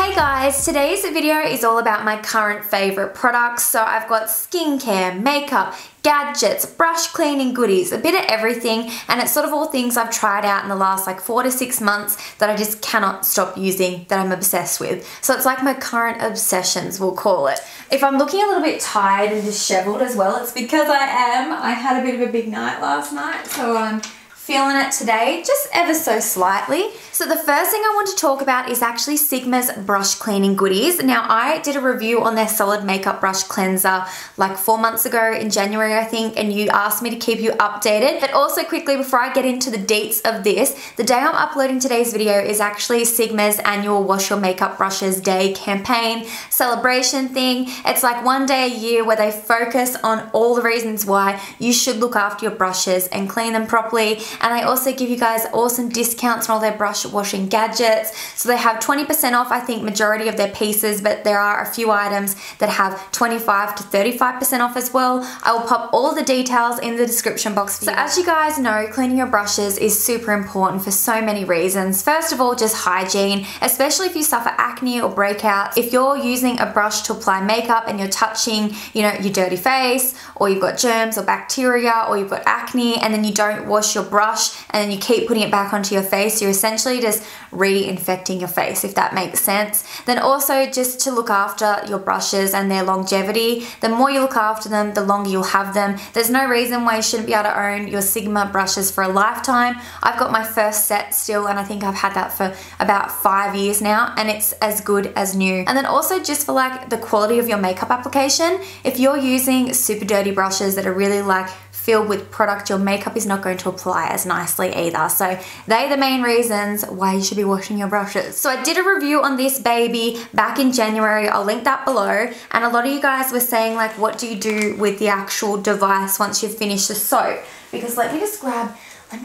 Hey guys, today's video is all about my current favorite products. So I've got skincare, makeup, gadgets, brush cleaning goodies, a bit of everything, and it's sort of all things I've tried out in the last like 4 to 6 months that I just cannot stop using, that I'm obsessed with. So it's like my current obsessions, we'll call it. If I'm looking a little bit tired and disheveled as well, it's because I am. I had a bit of a big night last night, so I'm feeling it today, just ever so slightly. So the first thing I want to talk about is actually Sigma's brush cleaning goodies. Now I did a review on their solid makeup brush cleanser like 4 months ago in January, I think, and you asked me to keep you updated. But also quickly, before I get into the deets of this, the day I'm uploading today's video is actually Sigma's annual Wash Your Makeup Brushes Day campaign celebration thing. It's like one day a year where they focus on all the reasons why you should look after your brushes and clean them properly. And they also give you guys awesome discounts on all their brush washing gadgets. So they have 20% off, I think, majority of their pieces, but there are a few items that have 25 to 35% off as well. I will pop all the details in the description box for you. So as you guys know, cleaning your brushes is super important for so many reasons. First of all, just hygiene, especially if you suffer acne or breakouts. If you're using a brush to apply makeup and you're touching, you know, your dirty face, or you've got germs or bacteria, or you've got acne, and then you don't wash your brush and then you keep putting it back onto your face, you're essentially just reinfecting your face, if that makes sense. Then also just to look after your brushes and their longevity. The more you look after them, the longer you'll have them. There's no reason why you shouldn't be able to own your Sigma brushes for a lifetime. I've got my first set still, and I think I've had that for about 5 years now, and it's as good as new. And then also just for like the quality of your makeup application, if you're using super dirty brushes that are really like filled with product, your makeup is not going to apply as nicely either. So they're the main reasons why you should be washing your brushes. So I did a review on this baby back in January. I'll link that below. And a lot of you guys were saying like, what do you do with the actual device once you've finished the soap? Because let me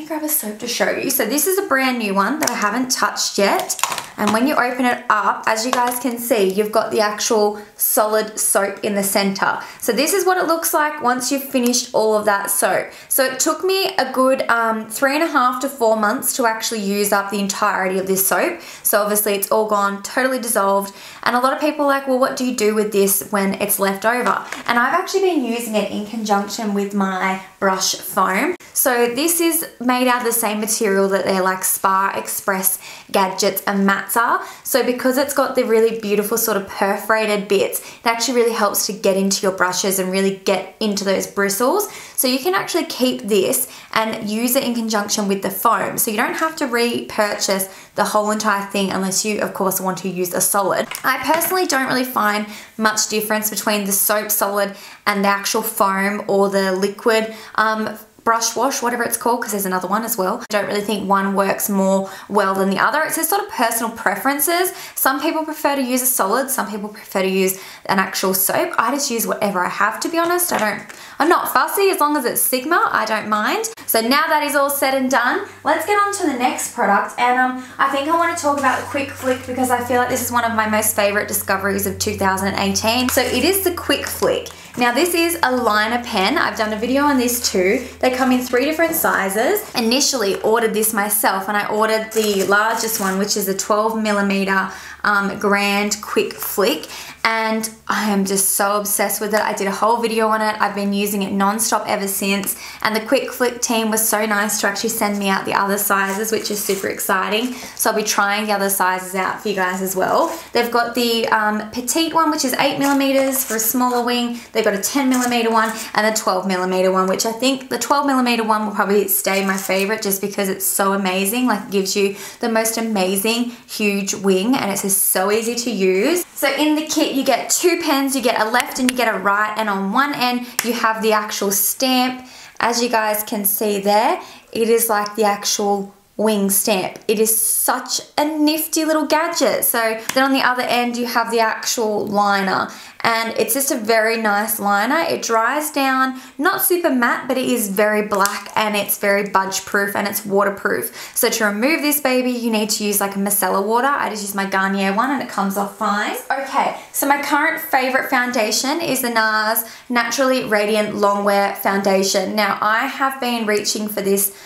grab a soap to show you. So this is a brand new one that I haven't touched yet. And when you open it up, as you guys can see, you've got the actual solid soap in the center. So this is what it looks like once you've finished all of that soap. So it took me a good 3.5 to 4 months to actually use up the entirety of this soap. So obviously it's all gone, totally dissolved. And a lot of people are like, well, what do you do with this when it's left over? And I've actually been using it in conjunction with my brush foam. So this is made out of the same material that they're like Spa Express gadgets and mats are. So because it's got the really beautiful sort of perforated bits, it actually really helps to get into your brushes and really get into those bristles. So you can actually keep this and use it in conjunction with the foam. So you don't have to repurchase the whole entire thing unless you, of course, want to use a solid. I personally don't really find much difference between the soap solid and the actual foam or the liquid brush wash, whatever it's called, because there's another one as well. I don't really think one works more well than the other. It's just sort of personal preferences. Some people prefer to use a solid, some people prefer to use an actual soap. I just use whatever I have, to be honest. I'm not fussy, as long as it's Sigma, I don't mind. So now that is all said and done, let's get on to the next product. And I think I want to talk about the Quick Flick because I feel like this is one of my most favorite discoveries of 2018. So it is the Quick Flick. Now this is a liner pen. I've done a video on this too. They come in 3 different sizes. Initially ordered this myself, and I ordered the largest one, which is a 12mm Grand Quick Flick. And I am just so obsessed with it. I did a whole video on it. I've been using it non-stop ever since. And the Quick Flick team was so nice to actually send me out the other sizes, which is super exciting. So I'll be trying the other sizes out for you guys as well. They've got the petite one, which is 8mm for a smaller wing. They've got a 10mm one and a 12mm one, which I think the 12mm one will probably stay my favorite just because it's so amazing. Like, it gives you the most amazing huge wing, and it's just so easy to use. So in the kit, you get 2 pens. You get a left and you get a right, and on one end you have the actual stamp. As you guys can see there, it is like the actual wing stamp. It is such a nifty little gadget. So then on the other end you have the actual liner, and it's just a very nice liner. It dries down, not super matte, but it is very black, and it's very budge proof, and it's waterproof. So to remove this baby, you need to use like a micellar water. I just use my Garnier one and it comes off fine. Okay, so my current favorite foundation is the NARS Naturally Radiant Longwear Foundation. Now I have been reaching for this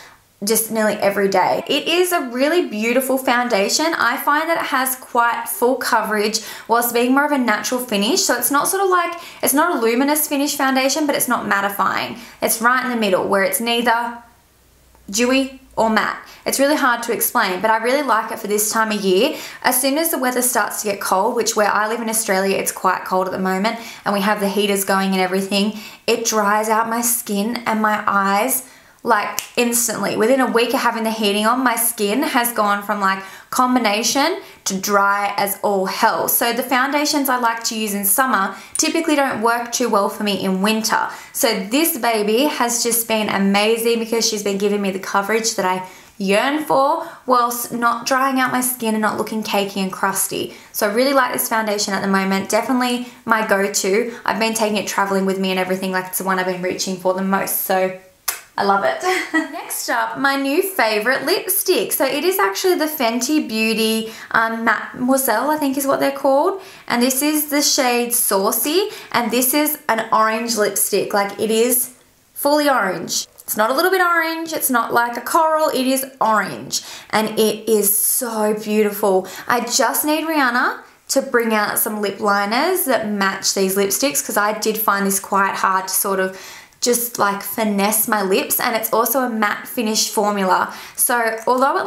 just nearly every day. It is a really beautiful foundation. I find that it has quite full coverage whilst being more of a natural finish. So it's not sort of like, it's not a luminous finish foundation, but it's not mattifying. It's right in the middle where it's neither dewy or matte. It's really hard to explain, but I really like it for this time of year. As soon as the weather starts to get cold, which where I live in Australia, it's quite cold at the moment, and we have the heaters going and everything, it dries out my skin and my eyes like instantly. Within a week of having the heating on, my skin has gone from like combination to dry as all hell. So the foundations I like to use in summer typically don't work too well for me in winter. So this baby has just been amazing because she's been giving me the coverage that I yearn for whilst not drying out my skin and not looking cakey and crusty. So I really like this foundation at the moment. Definitely my go-to. I've been taking it traveling with me and everything, like it's the one I've been reaching for the most. So I love it. Next up, my new favorite lipstick. So it is actually the Fenty Beauty Mademoiselle, I think is what they're called. And this is the shade Saucy. And this is an orange lipstick. Like it is fully orange. It's not a little bit orange. It's not like a coral. It is orange. And it is so beautiful. I just need Rihanna to bring out some lip liners that match these lipsticks because I did find this quite hard to sort of just like finesse my lips, and it's also a matte finish formula. So although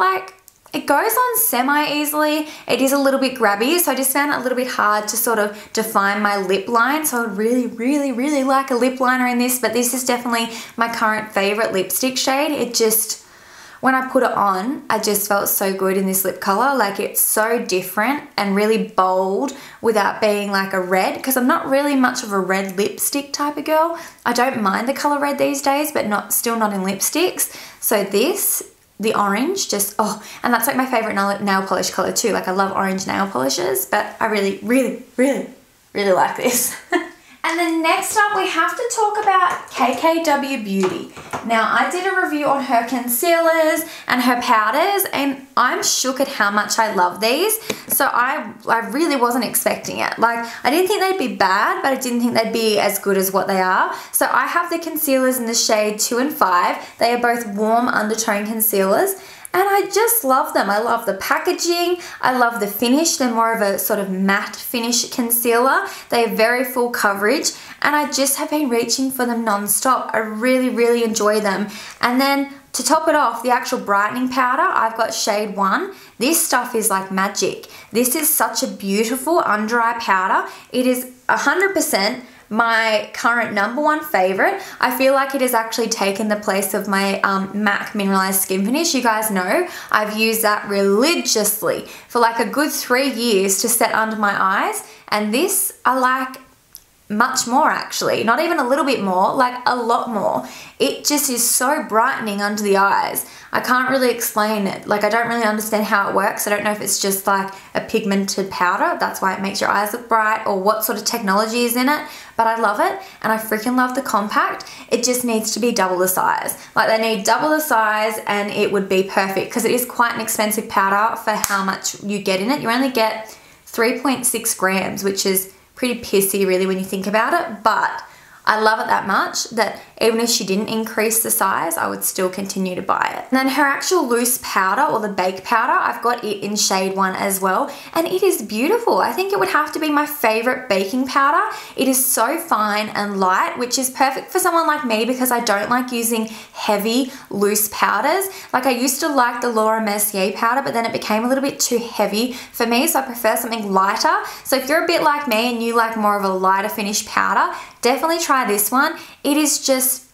it goes on semi easily, it is a little bit grabby, so I just found it a little bit hard to sort of define my lip line. So I would really like a lip liner in this, but this is definitely my current favorite lipstick shade. It just, when I put it on, I just felt so good in this lip color. Like it's so different and really bold without being like a red, because I'm not really much of a red lipstick type of girl. I don't mind the color red these days, but still not in lipsticks. So this, the orange, just, oh, and that's like my favorite nail polish color too. Like I love orange nail polishes, but I really like this. And then next up, we have to talk about KKW Beauty. Now, I did a review on her concealers and her powders, and I'm shook at how much I love these. So I really wasn't expecting it. Like, I didn't think they'd be bad, but I didn't think they'd be as good as what they are. So I have the concealers in the shade 2 and 5. They are both warm undertone concealers. And I just love them. I love the packaging. I love the finish. They're more of a sort of matte finish concealer. They have very full coverage. And I just have been reaching for them non-stop. I really enjoy them. And then to top it off, the actual brightening powder, I've got shade 1. This stuff is like magic. This is such a beautiful under eye powder. It is 100% my current #1 favorite. I feel like it has actually taken the place of my MAC Mineralized Skin Finish. You guys know I've used that religiously for like a good 3 years to set under my eyes, and this I like much more actually. Not even a little bit more, like a lot more. It just is so brightening under the eyes. I can't really explain it. Like I don't really understand how it works. I don't know if it's just like a pigmented powder, that's why it makes your eyes look bright, or what sort of technology is in it, but I love it, and I freaking love the compact. It just needs to be double the size. Like they need double the size and it would be perfect, because it is quite an expensive powder for how much you get in it. You only get 3.6 grams, which is pretty pissy really when you think about it, but I love it that much that even if she didn't increase the size, I would still continue to buy it. And then her actual loose powder, or the bake powder, I've got it in shade 1 as well, and it is beautiful. I think it would have to be my favorite baking powder. It is so fine and light, which is perfect for someone like me because I don't like using heavy, loose powders. Like I used to like the Laura Mercier powder, but then it became a little bit too heavy for me, so I prefer something lighter. So if you're a bit like me and you like more of a lighter finish powder, definitely try this one.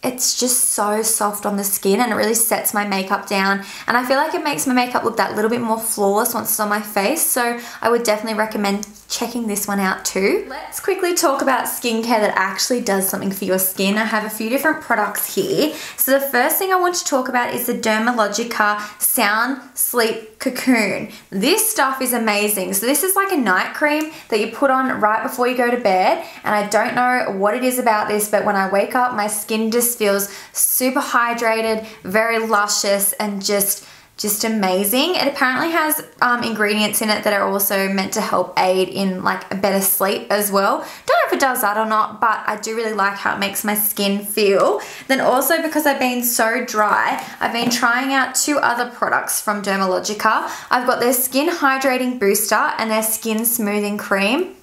It's just so soft on the skin, and it really sets my makeup down, and I feel like it makes my makeup look that little bit more flawless once it's on my face, so I would definitely recommend checking this one out too. Let's quickly talk about skincare that actually does something for your skin. I have a few different products here. So the first thing I want to talk about is the Dermalogica Sound Sleep Cocoon. This stuff is amazing. So this is like a night cream that you put on right before you go to bed, and I don't know what it is about this, but when I wake up, my skin just feels super hydrated, very luscious, and just just amazing. It apparently has ingredients in it that are also meant to help aid in like a better sleep as well. Don't know if it does that or not, but I do really like how it makes my skin feel. Then also, because I've been so dry, I've been trying out 2 other products from Dermalogica. I've got their Skin Hydrating Booster and their Skin Smoothing Cream.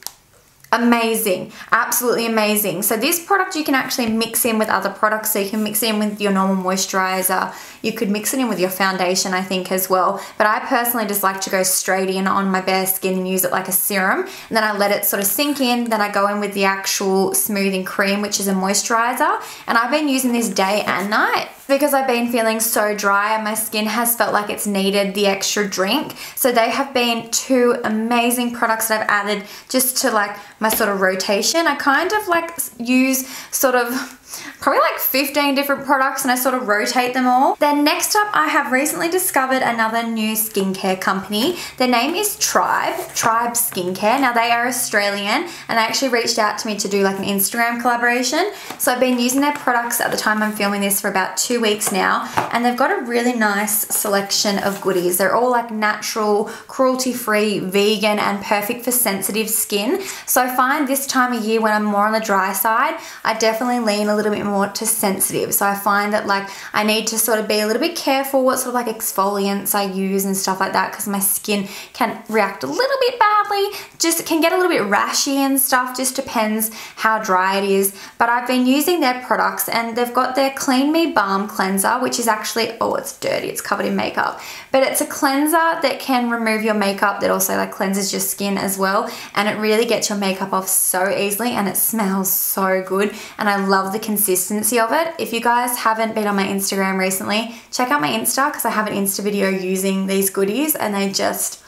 Amazing, absolutely amazing. So this product you can actually mix in with other products. So you can mix it in with your normal moisturizer. You could mix it in with your foundation, I think, as well. But I personally just like to go straight in on my bare skin and use it like a serum. And then I let it sort of sink in. Then I go in with the actual smoothing cream, which is a moisturizer. And I've been using this day and night because I've been feeling so dry and my skin has felt like it's needed the extra drink. So they have been 2 amazing products that I've added just to like my sort of rotation. I kind of like use sort of probably like 15 different products and I sort of rotate them all. Then next up, I have recently discovered another new skincare company. Their name is Tribe Skincare. Now they are Australian and they actually reached out to me to do like an Instagram collaboration. So I've been using their products at the time I'm filming this for about 2 weeks now, and they've got a really nice selection of goodies. They're all like natural, cruelty-free, vegan, and perfect for sensitive skin. So I find this time of year when I'm more on the dry side, I definitely lean a little bit more to sensitive. So I find that like I need to sort of be a little bit careful what sort of like exfoliants I use and stuff like that, because my skin can react a little bit badly, just can get a little bit rashy and stuff, just depends how dry it is. But I've been using their products and they've got their Clean Me Balm Cleanser, which is actually, oh, it's dirty, it's covered in makeup, but it's a cleanser that can remove your makeup that also like cleanses your skin as well, and it really gets your makeup off so easily and it smells so good, and I love the consistency of it. If you guys haven't been on my Instagram recently, check out my Insta because I have an Insta video using these goodies and they just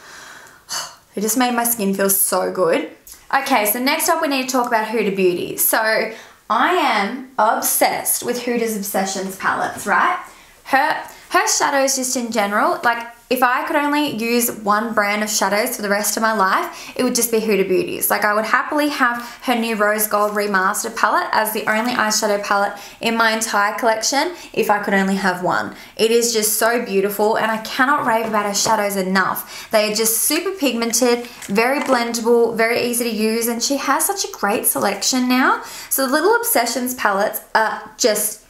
made my skin feel so good. Okay, so next up we need to talk about Huda Beauty. So I am obsessed with Huda's Obsessions palettes, right? Her shadows just in general, like if I could only use one brand of shadows for the rest of my life, it would just be Huda Beauty's. Like I would happily have her new Rose Gold Remastered palette as the only eyeshadow palette in my entire collection if I could only have one. It is just so beautiful and I cannot rave about her shadows enough. They are just super pigmented, very blendable, very easy to use, and she has such a great selection now. So the Little Obsessions palettes are just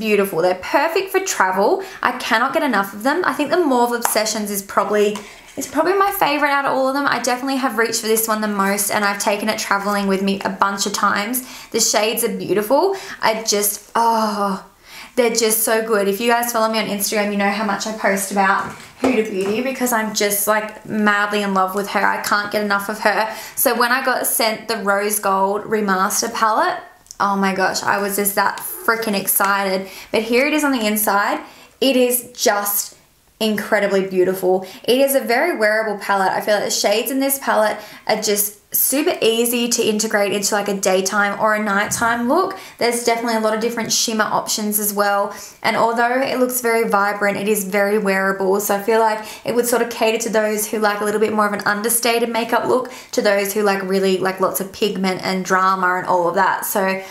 beautiful. They're perfect for travel. I cannot get enough of them. I think the Mauve Obsessions is probably my favorite out of all of them. I definitely have reached for this one the most and I've taken it traveling with me a bunch of times. The shades are beautiful. They're just so good. If you guys follow me on Instagram, you know how much I post about Huda Beauty because I'm just like madly in love with her. I can't get enough of her. So when I got sent the Rose Gold Remaster palette, oh my gosh, I was just that freaking excited. But here it is on the inside. It is just incredibly beautiful. It is a very wearable palette. I feel like the shades in this palette are just super easy to integrate into like a daytime or a nighttime look. There's definitely a lot of different shimmer options as well. And although it looks very vibrant, it is very wearable. So I feel like it would sort of cater to those who like a little bit more of an understated makeup look, to those who like really like lots of pigment and drama and all of that. So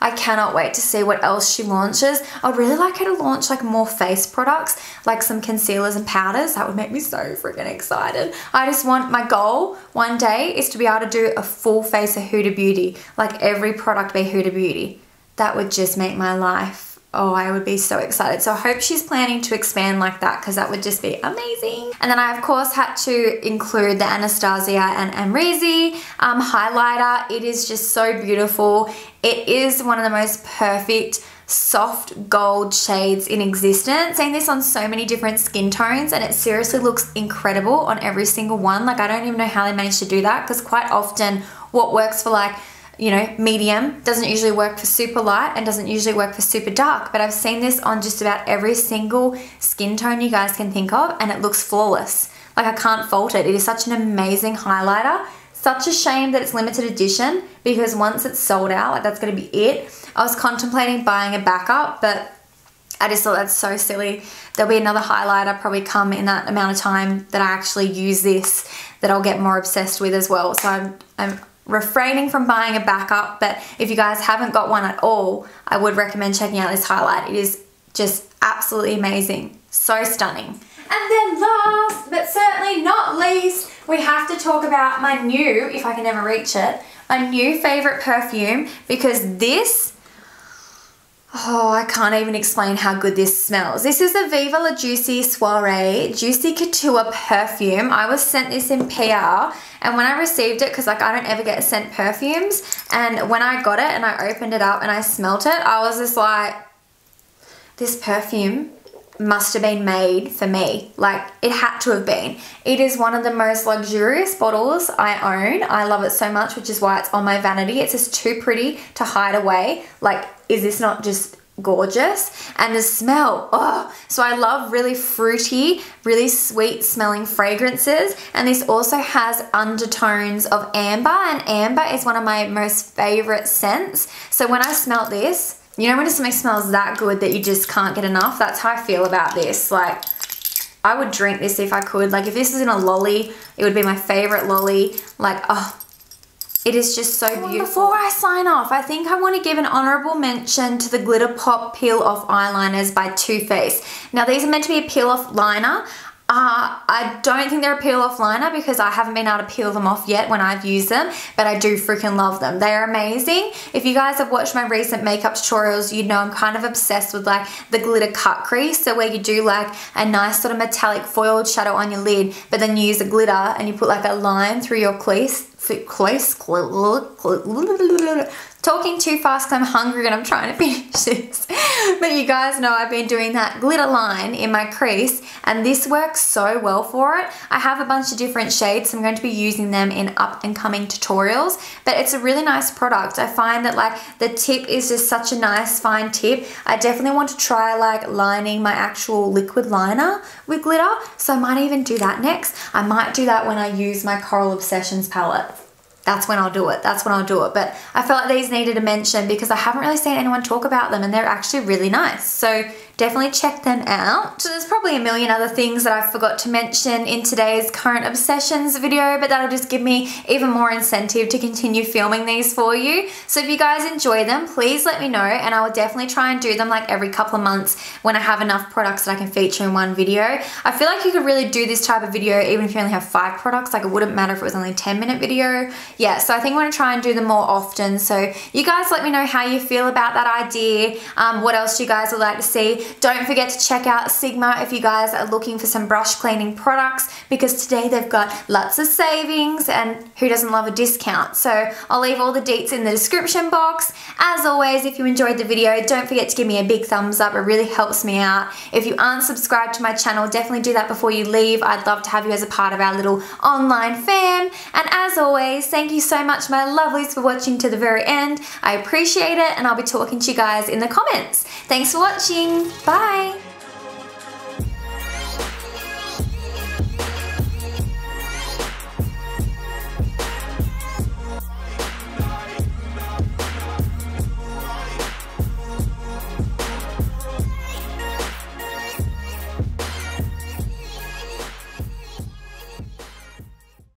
I cannot wait to see what else she launches. I'd really like her to launch like more face products, like some concealers and powders. That would make me so freaking excited. I just want, my goal one day is to be able to do a full face of Huda Beauty, like every product be Huda Beauty. That would just make my life, oh, I would be so excited. So I hope she's planning to expand like that because that would just be amazing. And then I of course had to include the Anastasia and Amrezy highlighter. It is just so beautiful. It is one of the most perfect soft gold shades in existence. Seen this on so many different skin tones and it seriously looks incredible on every single one. Like I don't even know how they managed to do that, because quite often what works for like, you know, medium doesn't usually work for super light and doesn't usually work for super dark. But I've seen this on just about every single skin tone you guys can think of and it looks flawless. Like I can't fault it. It is such an amazing highlighter. Such a shame that it's limited edition, because once it's sold out, like that's going to be it. I was contemplating buying a backup, but I just thought that's so silly. There'll be another highlighter probably come in that amount of time that I actually use this that I'll get more obsessed with as well. So I'm refraining from buying a backup, but if you guys haven't got one at all, I would recommend checking out this highlight. It is just absolutely amazing. So stunning. And then last, but certainly not least, we have to talk about my new, if I can ever reach it, my new favorite perfume, because this, oh, I can't even explain how good this smells. This is the Viva La Juicy Soiree Juicy Couture perfume. I was sent this in PR, and when I received it, because like I don't ever get sent perfumes, and when I got it and I opened it up and I smelt it, I was just like, this perfume must have been made for me. Like, it had to have been. It is one of the most luxurious bottles I own. I love it so much, which is why it's on my vanity. It's just too pretty to hide away. Like, is this not just gorgeous? And the smell, oh, so I love really fruity, really sweet smelling fragrances, and this also has undertones of amber, and amber is one of my most favorite scents. So when I smelt this, you know when something smells that good that you just can't get enough? That's how I feel about this. Like, I would drink this if I could. Like, if this was in a lolly, it would be my favorite lolly. Like, oh, it is just so beautiful. Before I sign off, I think I want to give an honorable mention to the Glitter Pop Peel Off Eyeliners by Too Faced. Now, these are meant to be a peel off liner. I don't think they're a peel off liner because I haven't been able to peel them off yet when I've used them, but I do freaking love them. They are amazing. If you guys have watched my recent makeup tutorials, you know I'm kind of obsessed with like the glitter cut crease. So where you do like a nice sort of metallic foiled shadow on your lid, but then you use the glitter and you put like a line through your crease. Talking too fast because I'm hungry and I'm trying to finish this. But you guys know I've been doing that glitter line in my crease, and this works so well for it. I have a bunch of different shades, so I'm going to be using them in up and coming tutorials, but it's a really nice product. I find that like the tip is just such a nice fine tip. I definitely want to try like lining my actual liquid liner with glitter, so I might even do that next. I might do that when I use my Coral Obsessions palette. That's when I'll do it. That's when I'll do it. But I felt like these needed a mention because I haven't really seen anyone talk about them, and they're actually really nice. So definitely check them out. So there's probably a million other things that I forgot to mention in today's current obsessions video, but that'll just give me even more incentive to continue filming these for you. So if you guys enjoy them, please let me know, and I will definitely try and do them like every couple of months when I have enough products that I can feature in one video. I feel like you could really do this type of video even if you only have 5 products. Like, it wouldn't matter if it was only a 10-minute video. Yeah, so I think I'm going to try and do them more often. So you guys let me know how you feel about that idea. What else you guys would like to see. Don't forget to check out Sigma if you guys are looking for some brush cleaning products, because today they've got lots of savings, and who doesn't love a discount? So I'll leave all the deets in the description box. As always, if you enjoyed the video, don't forget to give me a big thumbs up. It really helps me out. If you aren't subscribed to my channel, definitely do that before you leave. I'd love to have you as a part of our little online fam. And as always, thank you so much, my lovelies, for watching to the very end. I appreciate it, and I'll be talking to you guys in the comments. Thanks for watching. Bye.